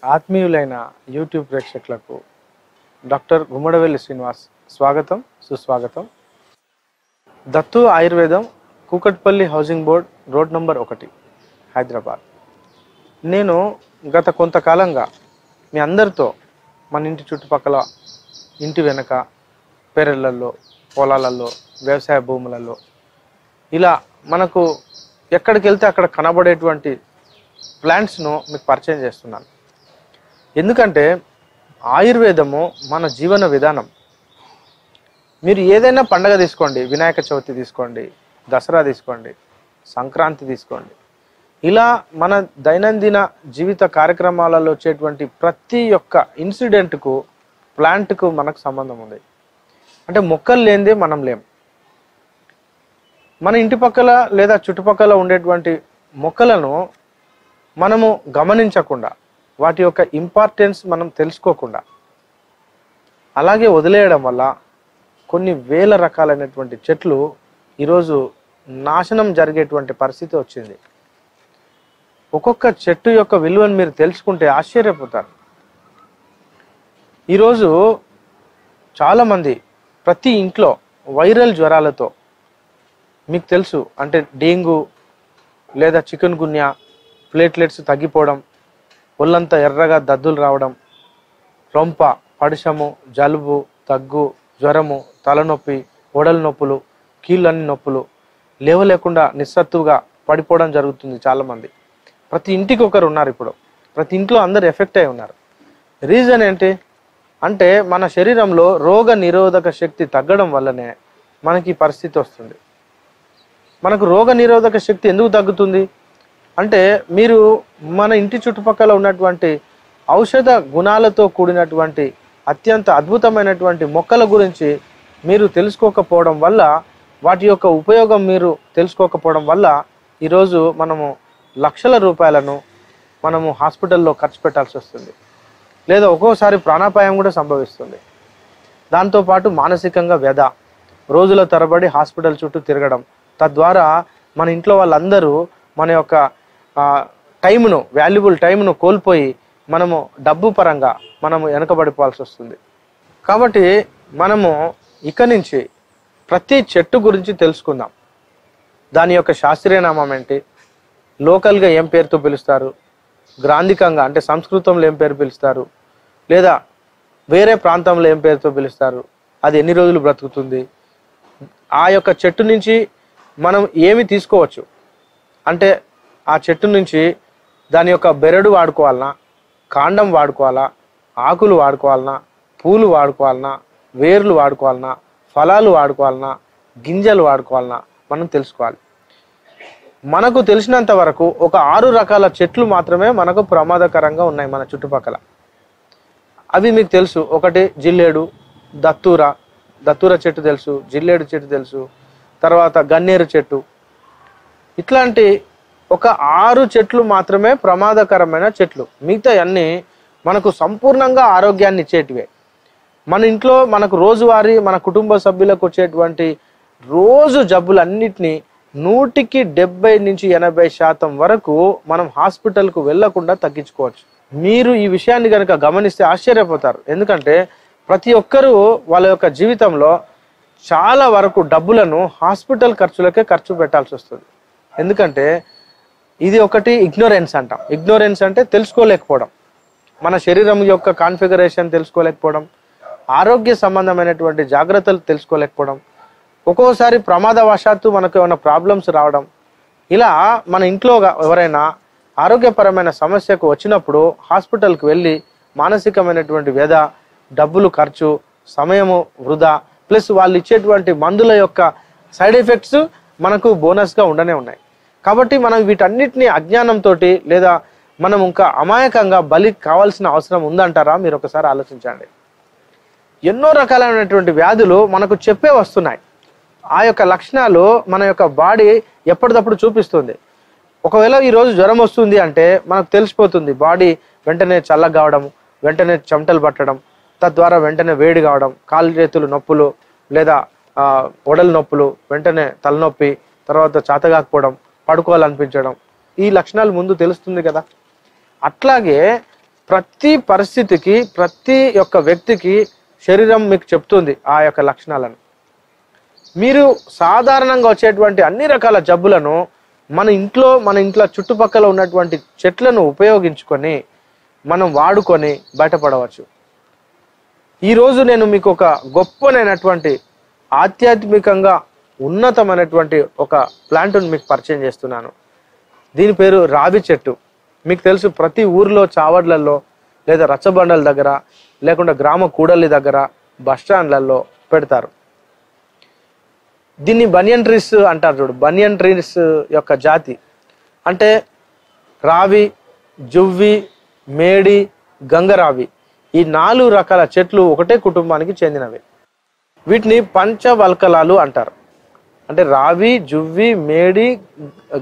ఆత్మీయులైన YouTube ప్రేక్షకులకు doctor Gummadavelli Srinivas స్వాగతం సుస్వాగతం. దత్తు ఆయుర్వేదం, Kukatpally housing board, road number 1, Hyderabad. నేను గత కొంతకాలంగా మీ అందరితో మన ఇంటి చుట్టుపక్కల, ఇంటి వెనక, పెరళ్ళల్లో, పొలాలలో, వ్యవసాయ భూములలో ఇలా మనకు ఎక్కడికి వెళ్తే అక్కడ కనబడేటువంటి ప్లాంట్స్ను మీకు పరిచయం చేస్తున్నాను. ఎందుకంటే ఆయుర్వేదము మన జీవన విధానం. మీరు ఏదైనా పండగ తీసుకోండి, వినాయక చవితి తీసుకోండి, దసరా తీసుకోండి, సంక్రాంతి తీసుకోండి, ఇలా మన దైనందిన జీవిత కార్యక్రమాలలో వచ్చేటువంటి ప్రతి ఒక్క ఇన్సిడెంట్కు, ప్లాంట్కు మనకు సంబంధం ఉంది. అంటే మొక్కలు లేనిదే మనం లేం. మన ఇంటి పక్కల లేదా చుట్టుపక్కల ఉండేటువంటి మొక్కలను మనము గమనించకుండా, వాటి యొక్క ఇంపార్టెన్స్ మనం తెలుసుకోకుండా అలాగే వదిలేయడం వల్ల కొన్ని వేల రకాలైనటువంటి చెట్లు ఈరోజు నాశనం జరిగేటువంటి పరిస్థితి వచ్చింది. ఒక్కొక్క చెట్టు యొక్క విలువను మీరు తెలుసుకుంటే ఆశ్చర్యపోతారు. ఈరోజు చాలామంది ప్రతి ఇంట్లో వైరల్ జ్వరాలతో, మీకు తెలుసు అంటే డెంగ్యూ లేదా చికెన్ గున్యా, ప్లేట్లెట్స్ తగ్గిపోవడం, ఒళ్ళంతా ఎర్రగా దద్దులు రావడం, రొంప, పడిశము, జలుబు, దగ్గు, జ్వరము, తలనొప్పి, ఒడలు నొప్పులు, కీళ్ళన్ని నొప్పులు, లేవలేకుండా నిస్సత్తుగా పడిపోవడం జరుగుతుంది. చాలామంది ప్రతి ఇంటికి ఒకరు ఉన్నారు. ఇప్పుడు ప్రతి ఇంట్లో అందరు ఎఫెక్ట్ అయి ఉన్నారు. రీజన్ ఏంటి అంటే మన శరీరంలో రోగ నిరోధక శక్తి తగ్గడం వల్లనే మనకి ఈ పరిస్థితి వస్తుంది. మనకు రోగ నిరోధక శక్తి ఎందుకు తగ్గుతుంది అంటే మీరు మన ఇంటి చుట్టుపక్కల ఉన్నటువంటి ఔషధ గుణాలతో కూడినటువంటి అత్యంత అద్భుతమైనటువంటి మొక్కల గురించి మీరు తెలుసుకోకపోవడం వల్ల, వాటి యొక్క ఉపయోగం మీరు తెలుసుకోకపోవడం వల్ల ఈరోజు మనము లక్షల రూపాయలను మనము హాస్పిటల్లో ఖర్చు పెట్టాల్సి వస్తుంది. లేదా ఒక్కోసారి ప్రాణాపాయం కూడా సంభవిస్తుంది. దాంతోపాటు మానసికంగా వ్యధ, రోజుల తరబడి హాస్పిటల్ చుట్టూ తిరగడం, తద్వారా మన ఇంట్లో వాళ్ళందరూ మన యొక్క టైంను, వాల్యుబుల్ టైంను కోల్పోయి మనము డబ్బు పరంగా మనము వెనకబడిపోవాల్సి వస్తుంది. కాబట్టి మనము ఇక నుంచి ప్రతి చెట్టు గురించి తెలుసుకుందాం. దాని యొక్క శాస్త్రీయ నామం ఏంటి, లోకల్గా ఏం పేరుతో పిలుస్తారు, గ్రాంధికంగా అంటే సంస్కృతంలో ఏం పేరు పిలుస్తారు, లేదా వేరే ప్రాంతంలో ఏం పేరుతో పిలుస్తారు, అది ఎన్ని రోజులు బ్రతుకుతుంది, ఆ యొక్క చెట్టు నుంచి మనం ఏమి తీసుకోవచ్చు, అంటే ఆ చెట్టు నుంచి దాని యొక్క బెరడు వాడుకోవాలన్నా, కాండం వాడుకోవాలా, ఆకులు వాడుకోవాలన్నా, పూలు వాడుకోవాలన్నా, వేర్లు వాడుకోవాలన్నా, ఫలాలు వాడుకోవాలన్నా, గింజలు వాడుకోవాలన్నా మనం తెలుసుకోవాలి. మనకు తెలిసినంత వరకు ఒక 6 రకాల చెట్లు మాత్రమే మనకు ప్రమాదకరంగా ఉన్నాయి మన చుట్టుపక్కల. అవి మీకు తెలుసు. ఒకటి జిల్లేడు, దత్తూర చెట్టు తెలుసు, జిల్లేడు చెట్టు తెలుసు, తర్వాత గన్నేరు చెట్టు. ఇట్లాంటి ఒక 6 చెట్లు మాత్రమే ప్రమాదకరమైన చెట్లు. మిగతా అన్నీ మనకు సంపూర్ణంగా ఆరోగ్యాన్ని ఇచ్చేటివే. మన ఇంట్లో మనకు రోజువారీ మన కుటుంబ సభ్యులకు వచ్చేటువంటి రోజు జబ్బులన్నిటినీ 170 నుంచి 80% వరకు మనం హాస్పిటల్కు వెళ్లకుండా తగ్గించుకోవచ్చు. మీరు ఈ విషయాన్ని కనుక గమనిస్తే ఆశ్చర్యపోతారు. ఎందుకంటే ప్రతి ఒక్కరూ వాళ్ళ యొక్క జీవితంలో చాలా వరకు డబ్బులను హాస్పిటల్ ఖర్చులకే ఖర్చు పెట్టాల్సి వస్తుంది. ఎందుకంటే ఇది ఒకటి ఇగ్నోరెన్స్ అంటాం. ఇగ్నోరెన్స్ అంటే తెలుసుకోలేకపోవడం, మన శరీరం యొక్క కాన్ఫిగరేషన్ తెలుసుకోలేకపోవడం, ఆరోగ్య సంబంధమైనటువంటి జాగ్రత్తలు తెలుసుకోలేకపోవడం, ఒక్కోసారి ప్రమాదవశాత్తు మనకు ఏమైనా ప్రాబ్లమ్స్ రావడం. ఇలా మన ఇంట్లో ఎవరైనా ఆరోగ్యపరమైన సమస్యకు వచ్చినప్పుడు హాస్పిటల్కి వెళ్ళి మానసికమైనటువంటి వ్యధ, డబ్బులు ఖర్చు, సమయము వృధా, ప్లస్ వాళ్ళు ఇచ్చేటువంటి మందుల యొక్క సైడ్ ఎఫెక్ట్స్ మనకు బోనస్గా ఉండనే ఉన్నాయి. కాబట్టి మనం వీటన్నిటిని అజ్ఞానంతో లేదా మనం ఇంకా అమాయకంగా బలి కావాల్సిన అవసరం ఉందంటారా? మీరు ఒకసారి ఆలోచించండి. ఎన్నో రకాలైనటువంటి వ్యాధులు మనకు చెప్పే వస్తున్నాయి. ఆ యొక్క లక్షణాలు మన యొక్క బాడీ ఎప్పటికప్పుడు చూపిస్తుంది. ఒకవేళ ఈరోజు జ్వరం వస్తుంది అంటే మనకు తెలిసిపోతుంది. బాడీ వెంటనే చల్లగా కావడం, వెంటనే చెమటలు పట్టడం, తద్వారా వెంటనే వేడి కావడం, కాళ్ళు చేతులు నొప్పులు లేదా ఒడలు నొప్పులు, వెంటనే తలనొప్పి, తర్వాత చేతగాకపోవడం, పడుకోవాలనిపించడం, ఈ లక్షణాలు ముందు తెలుస్తుంది కదా. అట్లాగే ప్రతి పరిస్థితికి, ప్రతి ఒక్క వ్యక్తికి శరీరం మీకు చెప్తుంది ఆ యొక్క లక్షణాలను. మీరు సాధారణంగా వచ్చేటువంటి అన్ని రకాల జబ్బులను మన ఇంట్లో చుట్టుపక్కల ఉన్నటువంటి చెట్లను ఉపయోగించుకొని మనం వాడుకొని బయటపడవచ్చు. ఈరోజు నేను మీకు ఒక గొప్పనైనటువంటి ఆధ్యాత్మికంగా ఉన్నతమైనటువంటి ఒక ప్లాంట్ను మీకు పరిచయం చేస్తున్నాను. దీని పేరు రావి చెట్టు. మీకు తెలుసు, ప్రతి ఊర్లో చావడ్లలో లేదా రచ్చబండల దగ్గర లేకుండా గ్రామ కూడలి దగ్గర బస్ స్టాండ్లలో పెడతారు. దీన్ని బనియన్ ట్రీస్ అంటారు. చూడు, బనియన్ ట్రీస్ యొక్క జాతి అంటే రావి, జువ్వి, మేడి, గంగరావి, ఈ 4 రకాల చెట్లు ఒకటే కుటుంబానికి చెందినవి. వీటిని పంచవల్కలాలు అంటారు. అంటే రావి, జువ్వి, మేడి,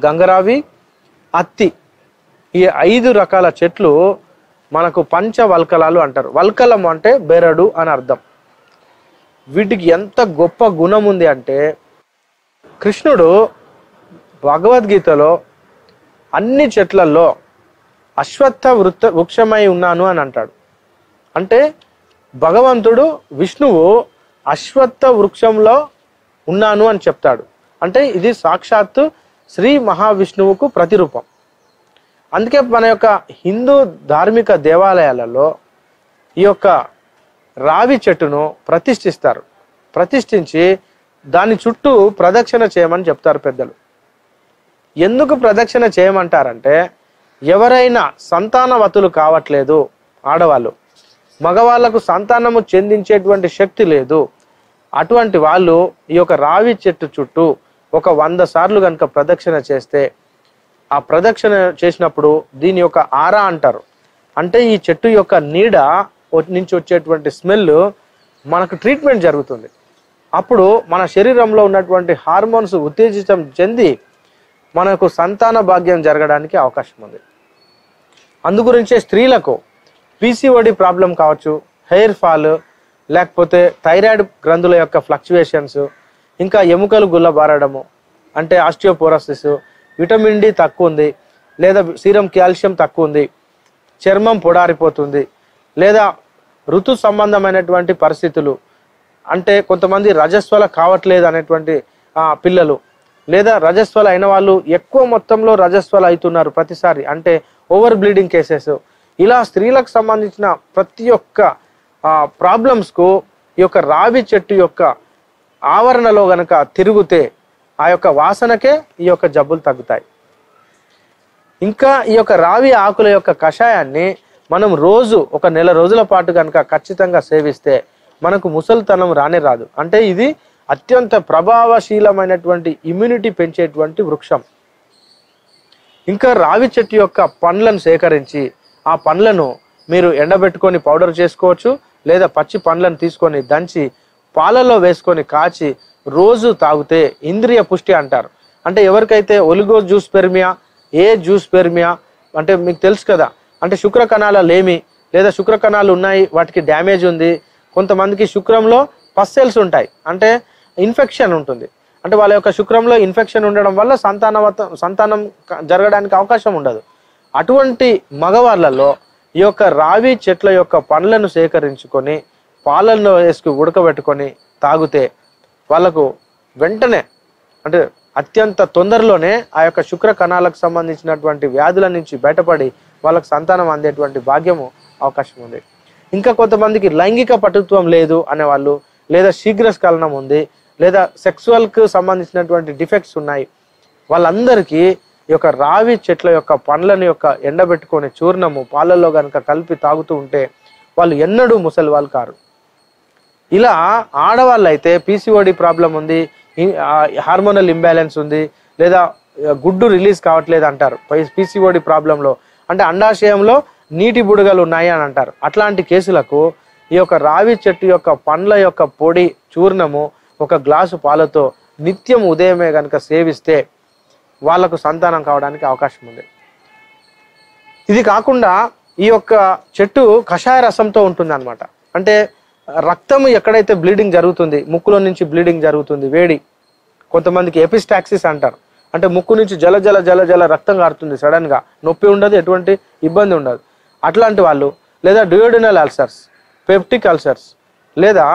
గంగరావి, అత్తి, ఈ 5 రకాల చెట్లు మనకు పంచవల్కలాలు అంటారు. వల్కలం అంటే బెరడు అని అర్థం. వీటికి ఎంత గొప్ప గుణం ఉంది అంటే, కృష్ణుడు భగవద్గీతలో అన్ని చెట్లలో అశ్వత్థ వృక్షమై ఉన్నాను అని అంటాడు. అంటే భగవంతుడు విష్ణువు అశ్వత్థ వృక్షంలో ఉన్నాను అని చెప్తాడు. అంటే ఇది సాక్షాత్తు శ్రీ మహావిష్ణువుకు ప్రతిరూపం. అందుకే మన యొక్క హిందూ ధార్మిక దేవాలయాలలో ఈ యొక్క రావి చెట్టును ప్రతిష్ఠిస్తారు. ప్రతిష్ఠించి దాని చుట్టూ ప్రదక్షిణ చేయమని చెప్తారు పెద్దలు. ఎందుకు ప్రదక్షిణ చేయమంటారంటే, ఎవరైనా సంతానవతులు కావట్లేదు, ఆడవాళ్ళు, మగవాళ్లకు సంతానము చెందించేటువంటి శక్తి లేదు, అటువంటి వాళ్ళు ఈ యొక్క రావి చెట్టు చుట్టూ ఒక 100 సార్లు కనుక ప్రదక్షిణ చేస్తే, ఆ ప్రదక్షిణ చేసినప్పుడు దీని యొక్క ఆరా అంటారు. అంటే ఈ చెట్టు యొక్క నీడ నుంచి వచ్చేటువంటి స్మెల్ మనకు ట్రీట్మెంట్ జరుగుతుంది. అప్పుడు మన శరీరంలో ఉన్నటువంటి హార్మోన్స్ ఉత్తేజితం చెంది మనకు సంతాన భాగ్యం జరగడానికి అవకాశం ఉంది. అందుగురించే స్త్రీలకు పీసీఓడి ప్రాబ్లం కావచ్చు, హెయిర్ ఫాల్, లేకపోతే థైరాయిడ్ గ్రంథుల యొక్క ఫ్లక్చువేషన్స్, ఇంకా ఎముకలు గుల్లబారడము అంటే ఆస్టియోపోరోసిస్, విటమిన్ డి తక్కువ ఉంది, లేదా సీరం కాల్షియం తక్కువ ఉంది, చర్మం పొడారిపోతుంది, లేదా ఋతు సంబంధమైనటువంటి పరిస్థితులు అంటే కొంతమంది రజస్వల కావట్లేదు అనేటువంటి పిల్లలు, లేదా రజస్వల అయిన వాళ్ళు ఎక్కువ మొత్తంలో రజస్వల అవుతున్నారు ప్రతిసారి, అంటే ఓవర్ బ్లీడింగ్ కేసెస్, ఇలా స్త్రీలకు సంబంధించిన ప్రతి ఒక్క ప్రాబ్లమ్స్కు ఈ యొక్క రావి చెట్టు యొక్క ఆవరణలో గనక తిరిగితే ఆ యొక్క వాసనకే ఈ యొక్క జబ్బులు తగ్గుతాయి. ఇంకా ఈ యొక్క రావి ఆకుల యొక్క కషాయాన్ని మనం రోజు ఒక నెల రోజుల పాటు కనుక ఖచ్చితంగా సేవిస్తే మనకు ముసలితనం రానే రాదు. అంటే ఇది అత్యంత ప్రభావశీలమైనటువంటి ఇమ్యూనిటీ పెంచేటువంటి వృక్షం. ఇంకా రావి చెట్టు యొక్క పండ్లను సేకరించి ఆ పండ్లను మీరు ఎండబెట్టుకొని పౌడర్ చేసుకోవచ్చు, లేదా పచ్చి పండ్లను తీసుకొని దంచి పాలలో వేసుకొని కాచి రోజు తాగితే ఇంద్రియ పుష్టి అంటారు. అంటే ఎవరికైతే ఒలిగో జూస్పెర్మియా, ఏ జూస్పెర్మియా అంటే మీకు తెలుసు కదా, అంటే శుక్ర కణాల లేమి లేదా శుక్ర కణాలు ఉన్నాయి, వాటికి డ్యామేజ్ ఉంది, కొంతమందికి శుక్రంలో పస్సెల్స్ ఉంటాయి, అంటే ఇన్ఫెక్షన్ ఉంటుంది, అంటే వాళ్ళ యొక్క శుక్రంలో ఇన్ఫెక్షన్ ఉండడం వల్ల సంతానం జరగడానికి అవకాశం ఉండదు. అటువంటి మగవాళ్ళలో ఈ యొక్క రావి చెట్ల యొక్క పండ్లను సేకరించుకొని పాలల్లో వేసుకు ఉడకబెట్టుకొని తాగితే వాళ్ళకు వెంటనే అంటే అత్యంత తొందరలోనే ఆ యొక్క శుక్ర కణాలకు సంబంధించినటువంటి వ్యాధుల నుంచి బయటపడి వాళ్ళకు సంతానం అందేటువంటి భాగ్యము అవకాశం ఉంది. ఇంకా కొంతమందికి లైంగిక పటుత్వం లేదు అనేవాళ్ళు, లేదా శీఘ్రస్ఖలనం ఉంది, లేదా సెక్సువల్కి సంబంధించినటువంటి డిఫెక్ట్స్ ఉన్నాయి, వాళ్ళందరికీ ఈ యొక్క రావి చెట్ల యొక్క పండ్లను యొక్క ఎండబెట్టుకొని చూర్ణము పాలల్లో కనుక కలిపి తాగుతూ ఉంటే వాళ్ళు ఎన్నడూ ముసలి వాళ్ళు కారు. ఇలా ఆడవాళ్ళు అయితే పీసీఓడి ప్రాబ్లం ఉంది, హార్మోనల్ ఇంబ్యాలెన్స్ ఉంది, లేదా గుడ్డు రిలీజ్ కావట్లేదు అంటారు పీసీఓడి ప్రాబ్లంలో, అంటే అండాశయంలో నీటి బుడగలు ఉన్నాయి అని అంటారు. అట్లాంటి కేసులకు ఈ యొక్క రావి చెట్టు యొక్క పండ్ల యొక్క పొడి చూర్ణము ఒక గ్లాసు పాలతో నిత్యం ఉదయమే కనుక సేవిస్తే వాళ్ళకు సంతానం కావడానికి అవకాశం ఉంది. ఇది కాకుండా ఈ యొక్క చెట్టు కషాయ రసంతో ఉంటుంది అనమాట. అంటే రక్తము ఎక్కడైతే బ్లీడింగ్ జరుగుతుంది, ముక్కులో నుంచి బ్లీడింగ్ జరుగుతుంది, వేడి, కొంతమందికి ఎపిస్టాక్సిస్ అంటారు, అంటే ముక్కు నుంచి జల జల జల జల రక్తం కారుతుంది, సడన్గా నొప్పి ఉండదు, ఎటువంటి ఇబ్బంది ఉండదు, అట్లాంటి వాళ్ళు లేదా డ్యూయోడినల్ అల్సర్స్, పెప్టిక్ అల్సర్స్, లేదా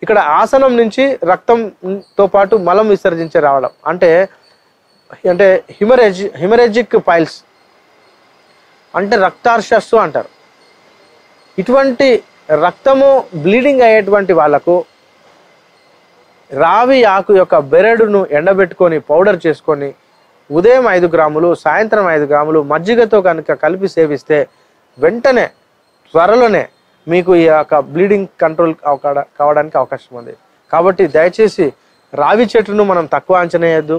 ఇక్కడ ఆసనం నుంచి రక్తంతో పాటు మలం విసర్జించే రావడం అంటే అంటే హిమరేజిక్ పైల్స్ అంటే రక్తార్షస్సు అంటారు. ఇటువంటి రక్తము బ్లీడింగ్ అయ్యేటువంటి వాళ్ళకు రావి ఆకు యొక్క బెరడును ఎండబెట్టుకొని పౌడర్ చేసుకొని ఉదయం 5 గ్రాములు, సాయంత్రం 5 గ్రాములు మజ్జిగతో కనుక కలిపి సేవిస్తే వెంటనే త్వరలోనే మీకు ఈ యొక్క బ్లీడింగ్ కంట్రోల్ కావడానికి అవకాశం ఉంది. కాబట్టి దయచేసి రావి చెట్టును మనం తక్కువ అంచనా వేయద్దు.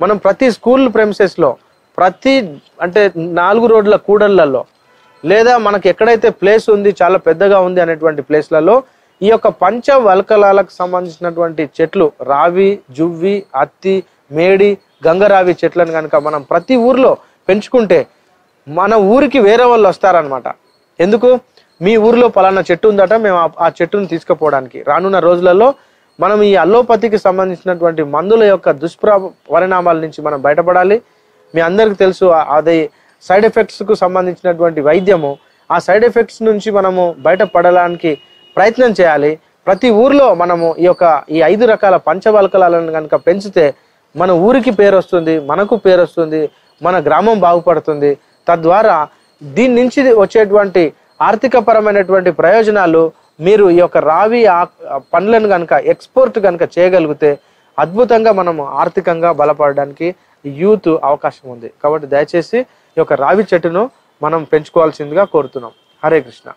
మనం ప్రతి స్కూల్ ప్రెమిసెస్లో, ప్రతి అంటే 4 రోడ్ల కూడళ్లలో, లేదా మనకు ఎక్కడైతే ప్లేస్ ఉంది చాలా పెద్దగా ఉంది అనేటువంటి ప్లేస్లలో ఈ యొక్క పంచవల్కలాలకు సంబంధించినటువంటి చెట్లు, రావి, జువ్వి, అత్తి, మేడి, గంగరావి చెట్లను కనుక మనం ప్రతి ఊర్లో పెంచుకుంటే మన ఊరికి వేరే వాళ్ళు వస్తారనమాట. ఎందుకు? మీ ఊర్లో పలానా చెట్టు ఉందట, మేము ఆ చెట్టును తీసుకుపోవడానికి. రానున్న రోజులలో మనం ఈ అల్లోపతికి సంబంధించినటువంటి మందుల యొక్క దుష్పరిణామాల నుంచి మనం బయటపడాలి. మీ అందరికీ తెలుసు అది సైడ్ ఎఫెక్ట్స్కు సంబంధించినటువంటి వైద్యము. ఆ సైడ్ ఎఫెక్ట్స్ నుంచి మనము బయటపడడానికి ప్రయత్నం చేయాలి. ప్రతి ఊర్లో మనము ఈ 5 రకాల పంచవల్కలాలను కనుక పెంచితే మన ఊరికి పేరు వస్తుంది, మనకు పేరు వస్తుంది, మన గ్రామం బాగుపడుతుంది. తద్వారా దీని నుంచి వచ్చేటువంటి ఆర్థిక పరమైనటువంటి ప్రయోజనాలు మీరు ఈ యొక్క రావి పండ్లను కనుక ఎక్స్పోర్ట్ కనుక చేయగలిగితే అద్భుతంగా మనము ఆర్థికంగా బలపడడానికి యూత్ అవకాశం ఉంది. కాబట్టి దయచేసి ఈ యొక్క రావి చెట్టును మనం పెంచుకోవాల్సిందిగా కోరుతున్నాం. హరే కృష్ణ.